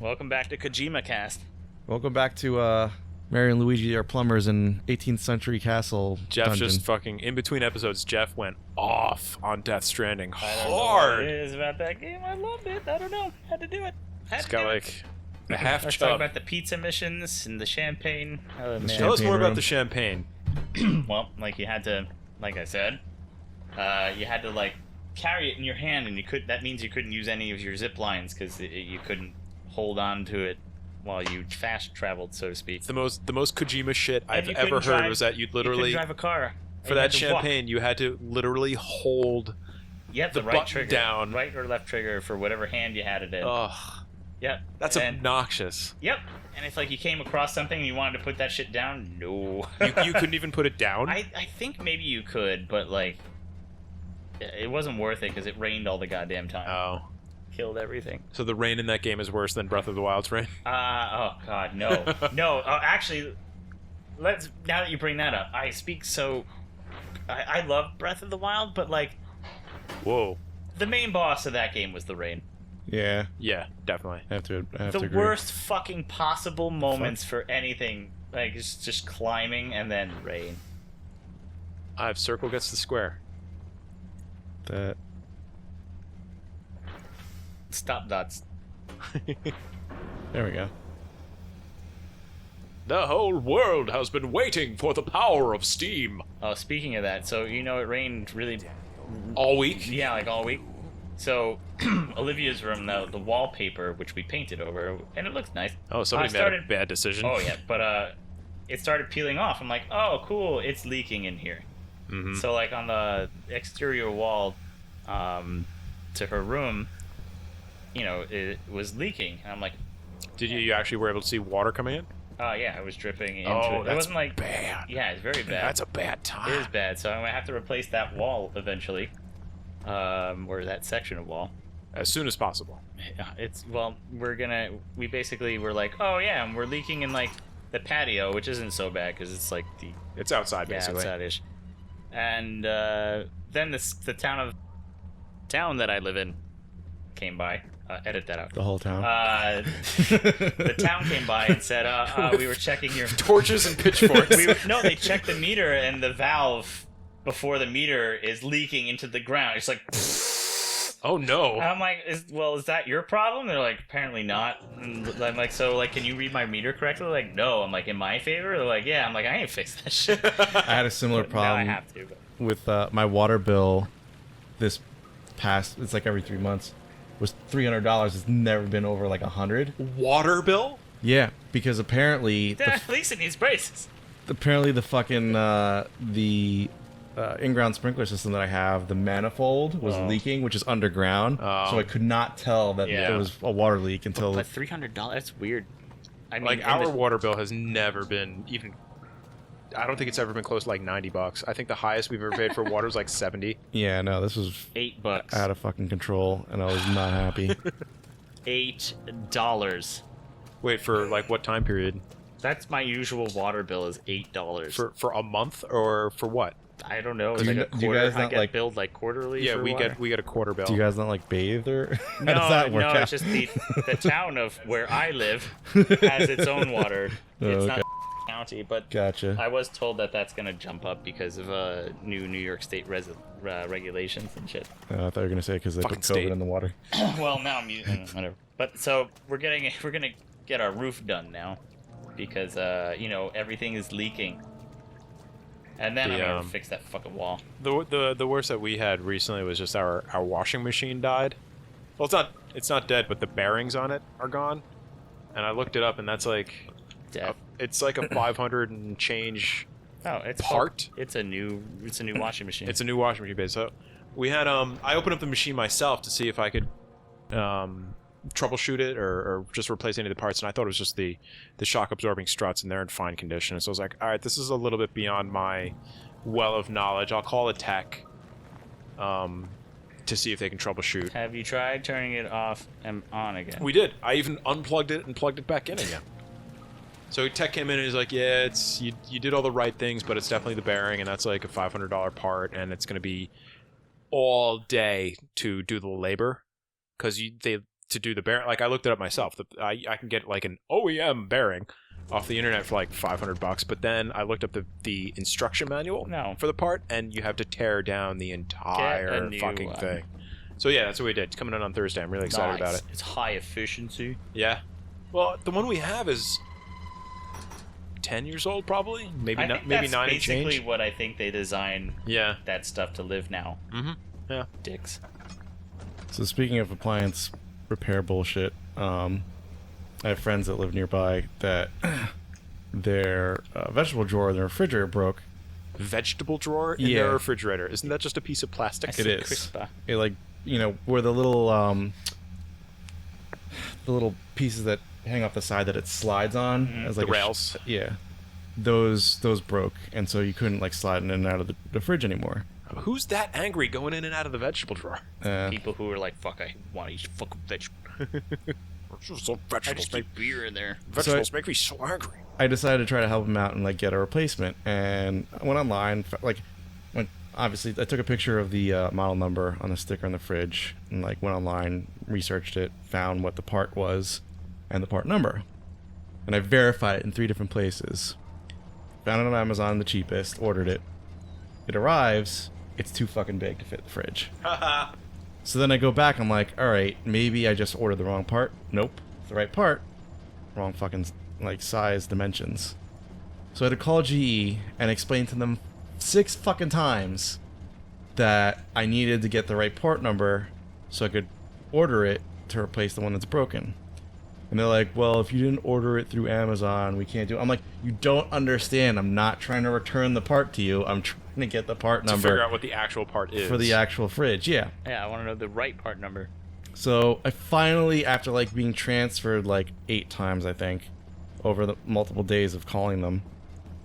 Welcome back to Kojima Cast. Welcome back to Mary and Luigi are plumbers in 18th century castle Jeff dungeon. just fucking, in between episodes, Jeff went off on Death Stranding I don't know hard. what it is about that game. I loved it. I don't know. Had to do it. It's got like a half Let's talk chub. about the pizza missions and the champagne. Oh, man. Tell us more champagne about room. the champagne. Well, like you had to, like I said, you had to like carry it in your hand, and you could. That means you couldn't use any of your zip lines because you couldn't hold on to it while you fast traveled, so to speak. The most Kojima shit I've you ever couldn't heard drive- was that you'd You literally, couldn't drive a car. for You that had to walk. champagne, you had to literally hold. Yep, the the right button trigger down. right or left trigger for whatever hand you had it in. Ugh, Yep. that's and, obnoxious. Yep. And if like you came across something and you wanted to put that shit down, no. You couldn't even put it down? I think maybe you could, but like it wasn't worth it because it rained all the goddamn time. Oh. Killed everything. So the rain in that game is worse than Breath of the Wild's rain? Oh god, no. No, actually, now that you bring that up, I speak so... I love Breath of the Wild, but like, Whoa. the main boss of that game was the rain. Yeah, Yeah, definitely. I have to The agree. worst fucking possible moments for anything, like just climbing and then rain. I've circle gets the square. That Stop dots. there we go. The whole world has been waiting for the power of steam. Oh, speaking of that, so you know it rained really, All week? yeah, like all week. So Olivia's room, the wallpaper, which we painted over, and it looks nice. Oh, somebody made a bad decision. Oh yeah, but it started peeling off. I'm like, oh cool, it's leaking in here. Mhm. So like on the exterior wall, to her room, you know, it was leaking. And I'm like, Did you actually were able to see water coming in? yeah, it was dripping into Oh, it. that's It wasn't like bad. Yeah, it's very bad. That's a bad time. It is bad. So I'm gonna have to replace that wall eventually, or that section of wall. As soon as possible. It's we basically were like, oh yeah, and we're leaking in like the patio, which isn't so bad because it's like It's outside, yeah, basically. outside-ish. And then the town that I live in came by. Edit that out. The whole town. The town came by and said, we were checking your... Torches and pitchforks. No, they checked the meter and the valve before the meter is leaking into the ground. It's like... Oh no. I'm like, is that your problem? They're like, apparently not. And I'm like, so like, can you read my meter correctly? They're like, no. I'm like, in my favor? They're like, yeah. I'm like, I ain't fix that shit. I had a similar problem Now I have to. But... with my water bill. This past, it's like every 3 months, was $300. It's never been over like 100. Water bill? Yeah, because apparently At least it needs braces. the fucking in-ground sprinkler system that I have, the manifold was leaking, which is underground, so I could not tell that Yeah. there was a water leak until But $300, that's weird. I mean, Like, our water bill has never been even... I don't think it's ever been close to like $90. I think the highest we've ever paid for water was like 70. yeah, no, this was $8. out of fucking control, and I was not happy. $8. Wait, for like what time period? That's my usual water bill is $8. For a month or for what? I don't know. It's Do like you- a do you quarter. guys I not, get like- billed like quarterly. Yeah, for we water. get a quarter bill. Do you guys not like bathe or how No, does that work out? It's just the town of where I live has its own water. It's not county, but Gotcha. I was told that that's gonna jump up because of new New York State regulations and shit. I thought you were gonna say because they Fucking put COVID state. in the water. Well, now I'm using whatever. But so we're gonna get our roof done now because everything is leaking. And then I'm gonna fix that fucking wall. The worst that we had recently was just our washing machine died. Well, it's not dead, but the bearings on it are gone. And I looked it up, and that's like Death. it's like a 500 and change. Oh, it's part? It's a new washing machine. It's a new washing machine base. So we had I opened up the machine myself to see if I could troubleshoot it or just replace any of the parts, and I thought it was just the shock absorbing struts, and they're in fine condition. So I was like, all right, this is a little bit beyond my well of knowledge. I'll call a tech to see if they can troubleshoot. Have you tried turning it off and on again? We did. I even unplugged it and plugged it back in again. So tech came in and he's like, yeah, it's you did all the right things, but it's definitely the bearing, and that's like a $500 part, and it's going to be all day to do the labor because to do the bearing. Like I looked it up myself. I can get like an OEM bearing off the internet for like $500, but then I looked up the instruction manual for the part, and you have to tear down the entire fucking thing. So yeah, that's what we did. It's coming in on Thursday. I'm really excited about it. It's high efficiency. Yeah. Well, the one we have is 10 years old, probably. Maybe 9 and change. That's basically what I think they design. Yeah. That stuff to live now. Mm-hmm. Yeah. Dicks. So speaking of appliance repair bullshit, I have friends that live nearby that their vegetable drawer in their refrigerator broke. Vegetable drawer in their refrigerator? Isn't that just a piece of plastic? It is. Crispa. It like, you know, where the little pieces that hang off the side that it slides on as like the rails. Yeah. Those broke, and so you couldn't like slide in and out of the fridge anymore. Who's that angry going in and out of the vegetable drawer? People who are like, fuck, I want to eat fucking vegetables. I just keep beer in there. Vegetables make me so angry. I decided to try to help him out and like get a replacement, and I went online. Obviously, I took a picture of the model number on the sticker on the fridge, and like went online, researched it, found what the part was, and the part number, and I verified it in 3 different places. Found it on Amazon, the cheapest. Ordered it. It arrives. It's too fucking big to fit the fridge. So then I go back. I'm like, all right, maybe I just ordered the wrong part. Nope, it's the right part. Wrong fucking like size, dimensions. So I had to call GE and explain to them 6 fucking times that I needed to get the right part number so I could order it to replace the one that's broken. And they're like, well, if you didn't order it through Amazon, we can't do it. I'm like, you don't understand. I'm not trying to return the part to you. I'm trying to get the part number. To figure out what the actual part is. For the actual fridge, yeah. Yeah, I want to know the right part number. So I finally, after like being transferred like 8 times, I think, over the multiple days of calling them,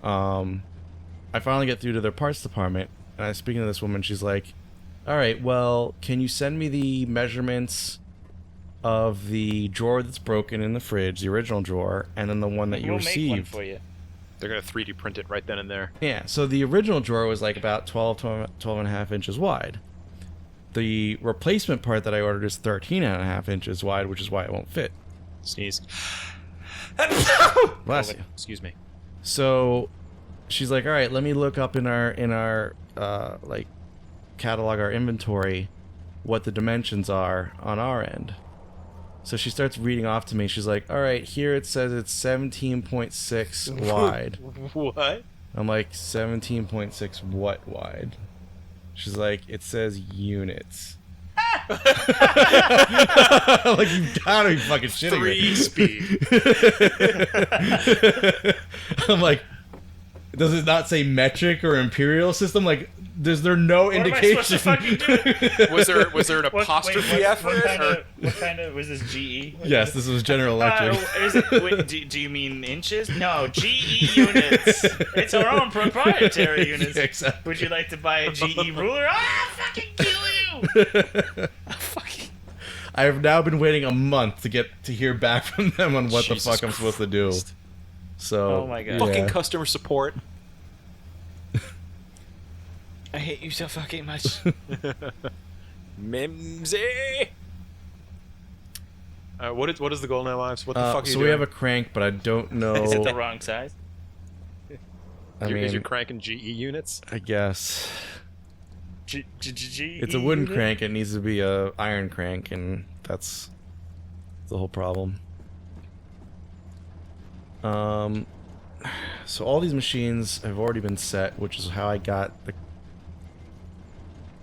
I finally get through to their parts department, and I'm speaking to this woman. She's like, all right, well, can you send me the measurements of the drawer that's broken in the fridge, the original drawer, and then the one that you received? We'll make one for you. They're going to 3D print it right then and there. Yeah, so the original drawer was like about 12 and a half inches wide. The replacement part that I ordered is 13 and a half inches wide, which is why it won't fit. Sneeze. Bless you. Excuse me. So she's like, all right, let me look up in our like catalog, our inventory, what the dimensions are on our end. So she starts reading off to me. She's like, all right, here it says it's 17.6 wide. What? I'm like, 17.6 what wide? She's like, it says units. Like, you gotta be fucking shitting me. 3 speed. I'm like, does it not say metric or imperial system? Like, is there no indication? What am I supposed to fucking do? Was there an apostrophe after it? What kind of was this GE? Yes, this was General Electric. Do you mean inches? No, GE units. It's our own proprietary units. Yeah, exactly. Would you like to buy a GE ruler? I'll fucking kill you! Fucking. I have now been waiting a month to hear back from them on what Jesus the fuck I'm supposed to do. So, oh my god. Fucking customer support. I hate you so fucking much. Mimsy. What is the goal now, Ives? What the fuck are you so doing? we have a crank, but I don't know. Is it the wrong size? Is your crank in GE units? I guess. GE It's a wooden crank. It needs to be a iron crank, and that's the whole problem. So all these machines have already been set, which is how I got the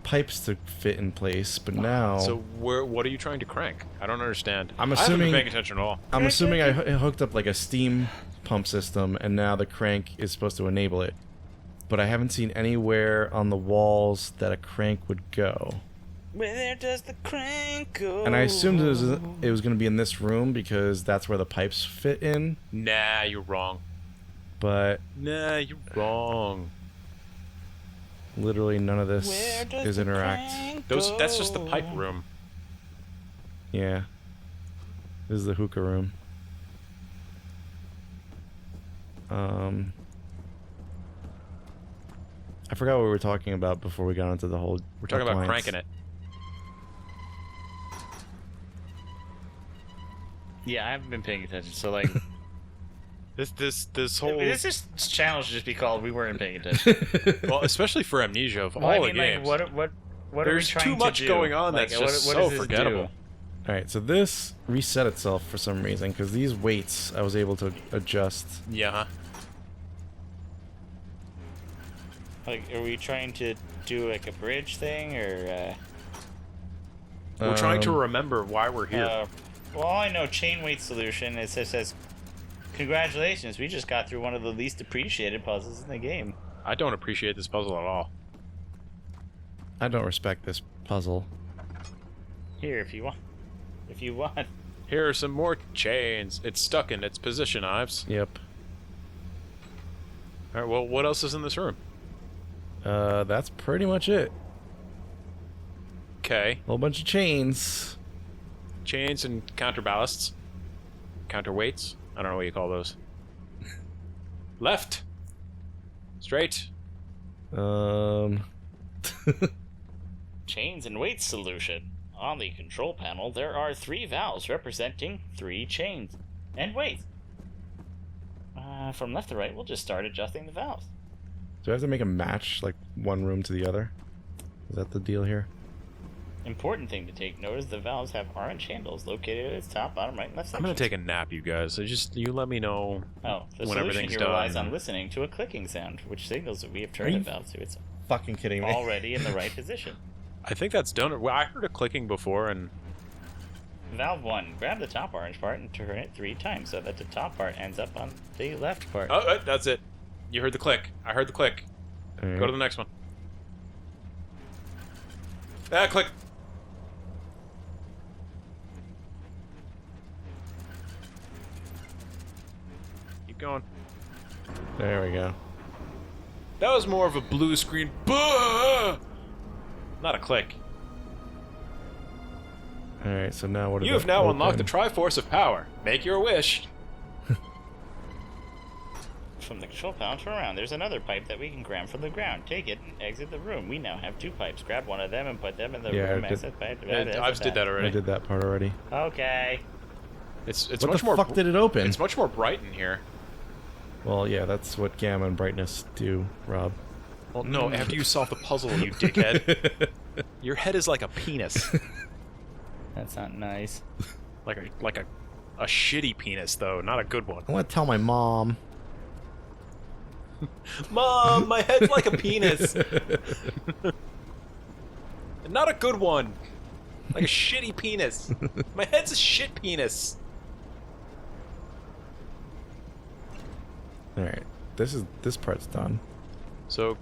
pipes to fit in place. But now, so what are you trying to crank? I don't understand. I'm I haven't assuming been paying attention at all. I'm assuming I hooked up like a steam pump system, and now the crank is supposed to enable it. But I haven't seen anywhere on the walls that a crank would go. Where does the crank go? And I assumed it was going to be in this room because that's where the pipes fit in. Nah, you're wrong. But nah, you're wrong. Literally none of this is interact. That's just the pipe room. Yeah. This is the hookah room. I forgot what we were talking about before we got into the whole. We're talking about appliance. cranking it. Yeah, I haven't been paying attention. So like, this whole this channel should just be called "We Weren't Paying Attention." well, especially for Amnesia of all the games. Like, what There's are we trying too much to do? going on Like, that's just what so does this forgettable. do? Alright, so this reset itself for some reason, because these weights I was able to adjust. Yeah. Like, are we trying to do like a bridge thing, or? We're trying to remember why we're here. Well, I know chain weight solution. It says, "Congratulations, we just got through one of the least appreciated puzzles in the game." I don't appreciate this puzzle at all. I don't respect this puzzle. Here, if you want. If you want. Here are some more chains. It's stuck in its position, Ives. Yep. Alright, well, what else is in this room? That's pretty much it. Okay. A whole bunch of chains. Chains and counterballasts. Counterweights? I don't know what you call those. Left. Straight. Chains and weights solution. On the control panel, there are 3 valves representing 3 chains and weights. From left to right, we'll just start adjusting the valves. Do I have to make a match, like, one room to the other? Is that the deal here? Important thing to take note is the valves have orange handles located at its top, bottom, right, and left I'm sections. gonna take a nap, you guys. So you let me know the when solution everything's here done. relies on listening to a clicking sound, which signals that we have turned you the valve to its Fucking kidding me. already in the right position. I think that's done. Well, I heard a clicking before, and Valve 1. Grab the top orange part and turn it 3 times so that the top part ends up on the left part. oh, that's it. You heard the click. I heard the click. Alright. Go to the next one. Ah, click. Keep going. There we go. That was more of a blue screen. Not a click. Alright, so now what? You have now unlocked the Triforce of Power. Make your wish. From the control panel, turn around. There's another pipe that we can grab from the ground. Take it and exit the room. We now have 2 pipes. Grab one of them and put them in the room. I Exit pipe. I just did that already. I did that part already. Okay. It's What much the more. fuck did it open? It's much more bright in here. Well, yeah, that's what gamma and brightness do, Rob. Well, no. After you solve the puzzle, you dickhead. Your head is like a penis. That's not nice. like a shitty penis, though, not a good one. I want to tell my mom. Mom, my head's like a penis. Not a good one. Like a shitty penis. My head's a shit penis. Alright, this part's done. So,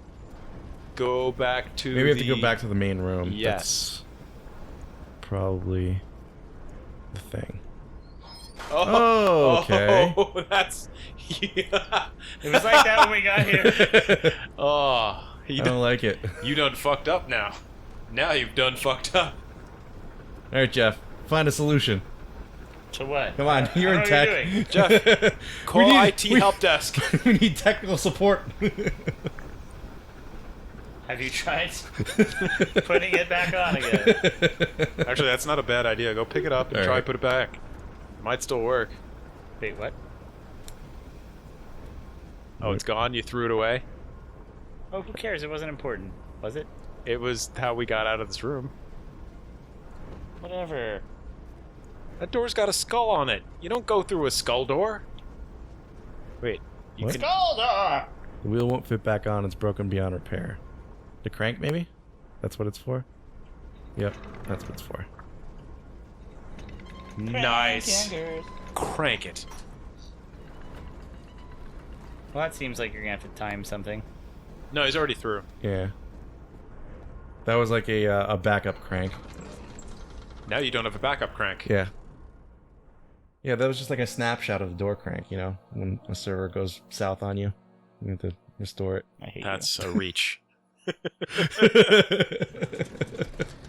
go back to Maybe we have to go back to the main room. Yes. That's probably the thing. Oh, okay. Oh, that's... Yeah. It was like that when we got here. Oh, I don't like it. you done fucked up now. Now you've done fucked up. Alright, Jeff, find a solution. To what? Come on, you're in What are tech. you doing? Jeff, call IT help desk. We need technical support. Have you tried putting it back on again? Actually, that's not a bad idea. Go pick it up and All try right. to put it back. Might still work. Wait, what? Oh, it's gone? You threw it away? Oh, who cares? It wasn't important. Was it? It was how we got out of this room. Whatever. That door's got a skull on it. You don't go through a skull door. Wait, you What? can... Skull door! The wheel won't fit back on. It's broken beyond repair. The crank, maybe? That's what it's for? Yep, that's what it's for. Nice. Crankers. Crank it. Well, that seems like you're gonna have to time something. No, he's already through. Yeah. That was like a backup crank. Now you don't have a backup crank. Yeah. Yeah, that was just like a snapshot of the door crank, you know? When a server goes south on you, you have to restore it. I hate That's a reach. you.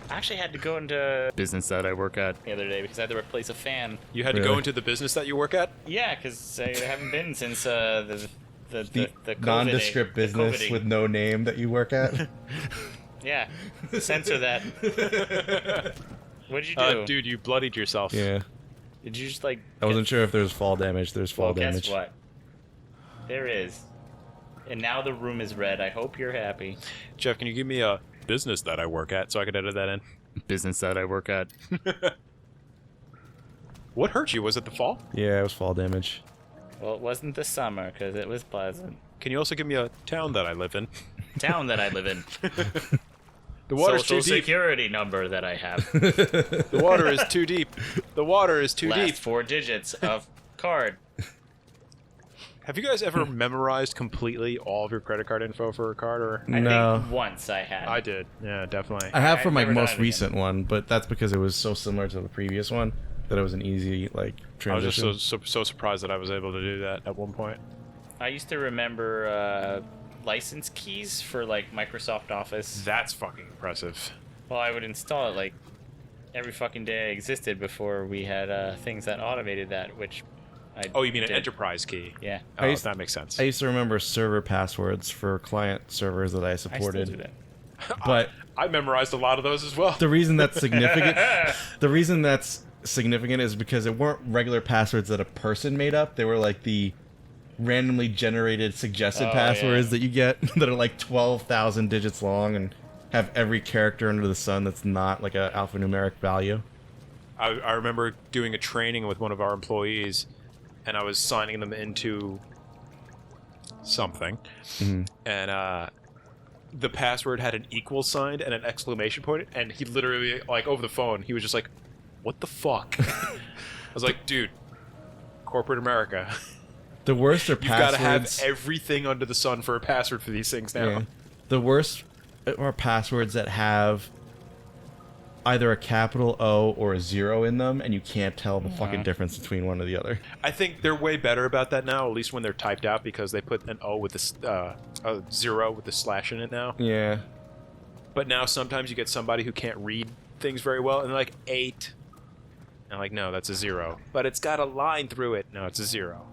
I actually had to go into business that I work at the other day because I had to replace a fan. You had to Really? go into the business that you work at? Yeah, because I haven't been since the COVID nondescript the business COVID-ing. with no name that you work at. Yeah, censor that. What did you do? Dude, you bloodied yourself. Yeah. Did you just like? I wasn't sure if there's fall damage. There's fall damage. Guess what? There is. And now the room is red. I hope you're happy. Jeff, can you give me a business that I work at so I can edit that in? Business that I work at. What hurt you? Was it the fall? Yeah, it was fall damage. Well, it wasn't the summer because it was pleasant. Can you also give me a town that I live in? Town that I live in. The water's Social too deep. security number that I have. The water is too deep. The water is too Last deep. 4 digits of card. Have you guys ever memorized completely all of your credit card info for a card? Or I think once I had. I did. Yeah, definitely. I have for I've my never done most it recent one, but that's because it was so similar to the previous one that it was an easy transition. I was just so surprised that I was able to do that at one point. I used to remember license keys for like Microsoft Office. That's fucking impressive. Well, I would install it like every fucking day I existed before we had things that automated that, which I Oh, you mean did. an enterprise key? Yeah. Oh, that makes sense. I used to remember server passwords for client servers that I I still supported. do that. But I memorized a lot of those as well. the reason that's significant is because it weren't regular passwords that a person made up. They were like the randomly generated suggested passwords that you get that are like 12,000 digits long and have every character under the sun that's not like a alphanumeric value. I remember doing a training with one of our employees, and I was signing them into something, and the password had an equal sign and an exclamation point, and he literally, like, over the phone, he was just like, what the fuck? I was like, dude, corporate America. The worst are You've got to passwords. have everything under the sun for a password for these things now. Yeah. The worst are passwords that have either a capital O or a 0 in them, and you can't tell the fucking difference between one or the other. I think they're way better about that now, at least when they're typed out, because they put an O with a 0 with a slash in it now. Yeah. But now sometimes you get somebody who can't read things very well, and they're like, 8. And I'm like, no, that's a 0. But it's got a line through it. No, it's a 0.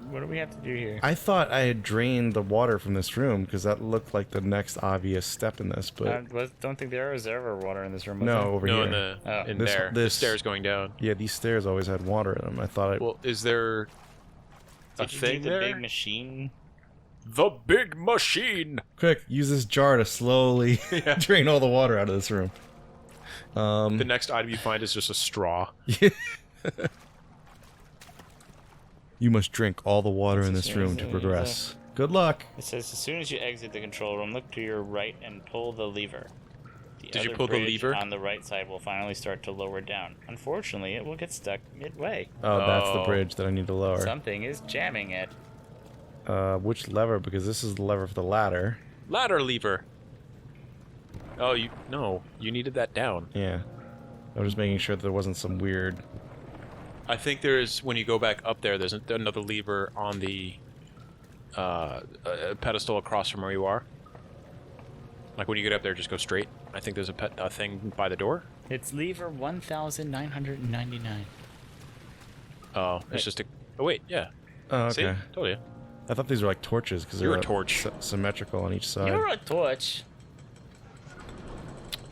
What do we have to do here? I thought I had drained the water from this room because that looked like the next obvious step in this, but Don't think there was ever water in this room. Was no, there? over No, here. in This- there. this- The stairs going down. Yeah, these stairs always had water in them. I thought Well, is there a Did you thing do the there? big machine? The big machine! quick, use this jar to slowly drain all the water out of this room. The next item you find is just a straw. You must drink all the water in this room to progress. Good luck. It says, as soon as you exit the control room, look to your right and pull the lever. Did you other pull the bridge lever? on the right side will finally start to lower down. Unfortunately, it will get stuck midway. Oh, that's the Oh. bridge that I need to lower. Something is jamming it. Which lever? Because this is the lever for the ladder. Ladder lever. Oh, you needed that down. Yeah. I was just making sure that there wasn't some weird... I think there's, when you go back up there, there's another lever on the pedestal across from where you are. Like when you get up there, just go straight. I think there's a thing by the door. It's lever 1,999. Oh, it's just a... Oh, wait, yeah. Oh, See? okay. Told you. I thought these were like torches because You're they're a torch. symmetrical on each side. You're a torch.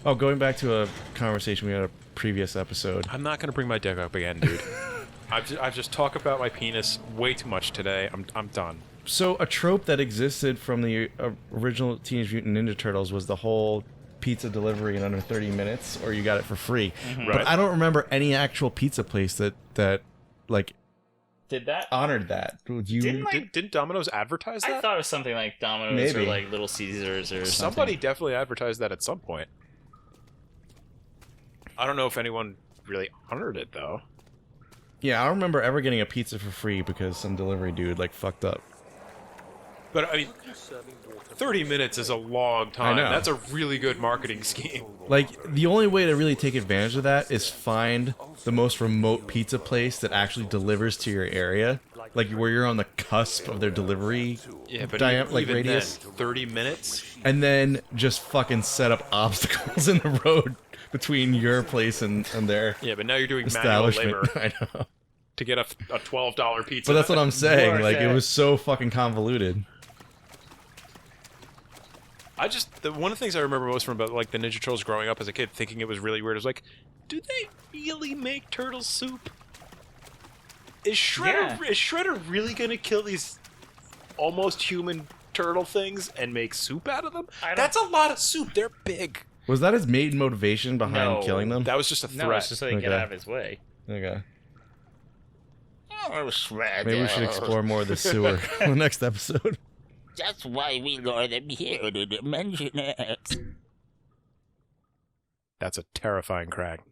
Oh, going back to a conversation we had in a previous episode. I'm not going to bring my dick up again, dude. I've just talked about my penis way too much today. I'm done. So a trope that existed from the original Teenage Mutant Ninja Turtles was the whole pizza delivery in under 30 minutes, or you got it for free. Mm-hmm. But Right. I don't remember any actual pizza place that like Did that? honored that. Would you? Didn't, like, Didn't Domino's advertise that? I thought it was something like Domino's Maybe. or like Little Caesars or Somebody something. definitely advertised that at some point. I don't know if anyone really honored it, though. Yeah, I don't remember ever getting a pizza for free because some delivery dude like fucked up. But, I mean, 30 minutes is a long time. I know. That's a really good marketing scheme. Like, the only way to really take advantage of that is find the most remote pizza place that actually delivers to your area. Like, where you're on the cusp of their delivery Yeah, but like even radius. then, 30 minutes? And then just fucking set up obstacles in the road between your place and their Yeah, but now you're doing manual establishment. labor I know. to get a $12 pizza. But that's what I'm saying. Like, it that. was so fucking convoluted. One of the things I remember most from about like the Ninja Turtles growing up as a kid, thinking it was really weird, was like, do they really make turtle soup? Is Shredder really gonna kill these almost human turtle things and make soup out of them? That's a lot of soup. They're big. Was that his main motivation behind killing them? That was just a threat. No, it's just so they get out of his way. Okay. Oh, Shredder. Maybe we should explore more of the sewer in the next episode. That's why we lure them here to Dimension X. That's a terrifying crack.